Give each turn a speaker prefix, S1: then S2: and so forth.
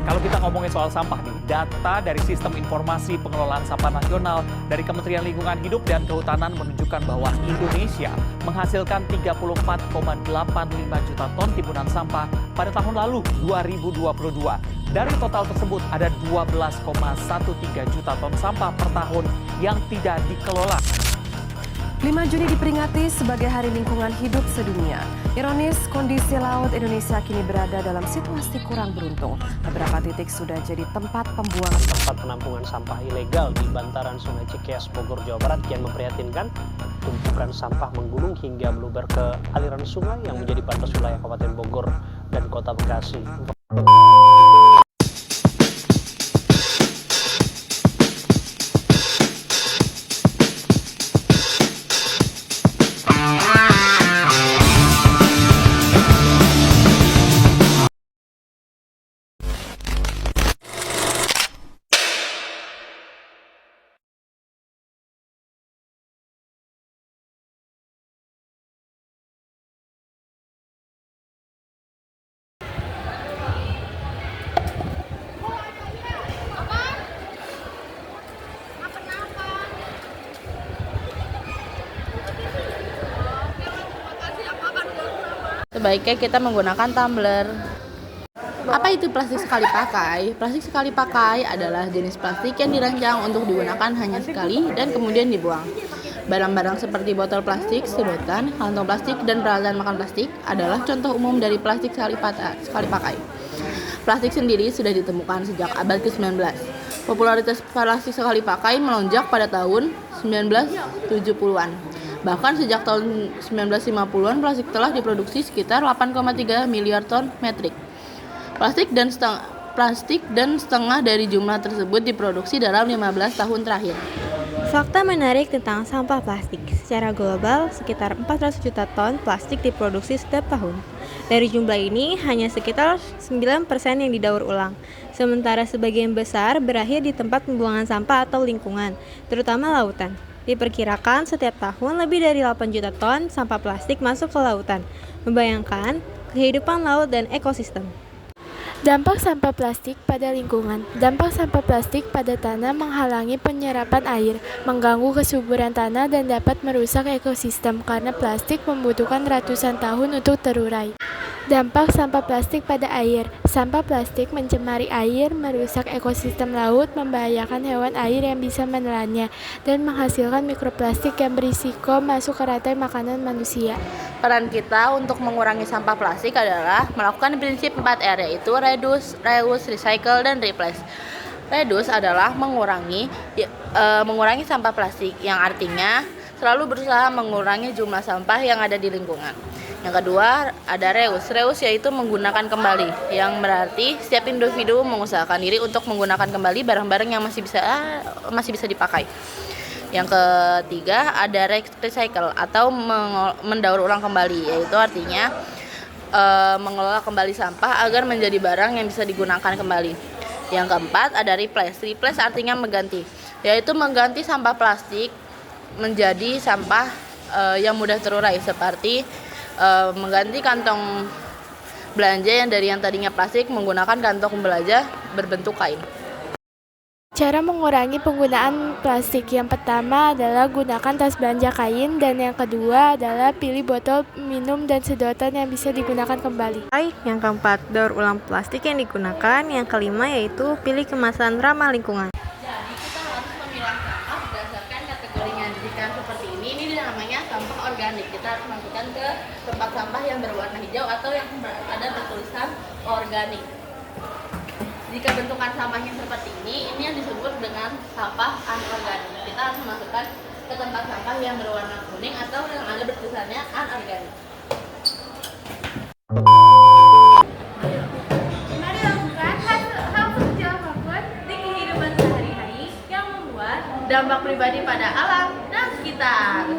S1: Kalau kita ngomongin soal sampah nih, data dari Sistem Informasi Pengelolaan Sampah Nasional dari Kementerian Lingkungan Hidup dan Kehutanan menunjukkan bahwa Indonesia menghasilkan 34,85 juta ton timbunan sampah pada tahun lalu 2022. Dari total tersebut ada 12,13 juta ton sampah per tahun yang tidak dikelola.
S2: 5 Juni diperingati sebagai Hari Lingkungan Hidup Sedunia. Ironis, kondisi laut Indonesia kini berada dalam situasi kurang beruntung. Beberapa titik sudah jadi tempat pembuangan.
S3: Tempat penampungan sampah ilegal di bantaran Sungai Cikeas, Bogor, Jawa Barat kian memprihatinkan. Tumpukan sampah menggulung hingga meluber ke aliran sungai yang menjadi batas wilayah Kabupaten Bogor dan Kota Bekasi.
S4: Sebaiknya kita menggunakan tumbler. Apa itu plastik sekali pakai? Plastik sekali pakai adalah jenis plastik yang dirancang untuk digunakan hanya sekali dan kemudian dibuang. Barang-barang seperti botol plastik, sedotan, kantong plastik, dan peralatan makan plastik adalah contoh umum dari plastik sekali pakai. Plastik sendiri sudah ditemukan sejak abad ke-19. Popularitas plastik sekali pakai melonjak pada tahun 1970-an. Bahkan sejak tahun 1950-an plastik telah diproduksi sekitar 8,3 miliar ton metrik. Plastik dan setengah dari jumlah tersebut diproduksi dalam 15 tahun terakhir.
S5: Fakta menarik tentang sampah plastik. Secara global, sekitar 400 juta ton plastik diproduksi setiap tahun. Dari jumlah ini, hanya sekitar 9% yang didaur ulang. Sementara sebagian besar berakhir di tempat pembuangan sampah atau lingkungan, terutama lautan. Diperkirakan setiap tahun lebih dari 8 juta ton sampah plastik masuk ke lautan, membayangkan kehidupan laut dan ekosistem.
S6: Dampak sampah plastik pada lingkungan. Dampak sampah plastik pada tanah menghalangi penyerapan air, mengganggu kesuburan tanah dan dapat merusak ekosistem karena plastik membutuhkan ratusan tahun untuk terurai. Dampak sampah plastik pada air. Sampah plastik mencemari air, merusak ekosistem laut, membahayakan hewan air yang bisa menelannya, dan menghasilkan mikroplastik yang berisiko masuk ke rantai makanan manusia.
S4: Peran kita untuk mengurangi sampah plastik adalah melakukan prinsip 4R, yaitu reduce, reuse, recycle, dan replace. Reduce adalah mengurangi sampah plastik, yang artinya selalu berusaha mengurangi jumlah sampah yang ada di lingkungan. Yang kedua ada reuse. Reuse yaitu menggunakan kembali, yang berarti setiap individu mengusahakan diri untuk menggunakan kembali barang-barang yang masih bisa dipakai. Yang ketiga ada recycle atau mendaur ulang kembali, yaitu artinya mengelola kembali sampah agar menjadi barang yang bisa digunakan kembali. Yang keempat ada replace. Replace artinya mengganti, yaitu mengganti sampah plastik menjadi sampah yang mudah terurai, seperti mengganti kantong belanja yang tadinya plastik menggunakan kantong belanja berbentuk kain.
S6: Cara mengurangi penggunaan plastik. Yang pertama adalah gunakan tas belanja kain, dan yang kedua adalah pilih botol minum dan sedotan yang bisa digunakan kembali.
S5: Yang keempat, daur ulang plastik yang digunakan. Yang kelima yaitu pilih kemasan ramah lingkungan.
S4: Jadi kita harus memilah sampah berdasarkan kategorinya. Jika seperti ini namanya sampah organik. Kita harus masukkan ke tempat sampah yang berwarna hijau atau yang ada bertulisan organik. Jika bentukan sampahnya seperti ini yang disebut dengan sampah anorganik. Kita harus masukkan ke tempat sampah yang berwarna kuning atau yang ada bertulisannya anorganik.
S7: Mari lakukan hal kecil apapun di kehidupan sehari-hari yang membuat
S4: Dampak pribadi pada alam dan sekitar.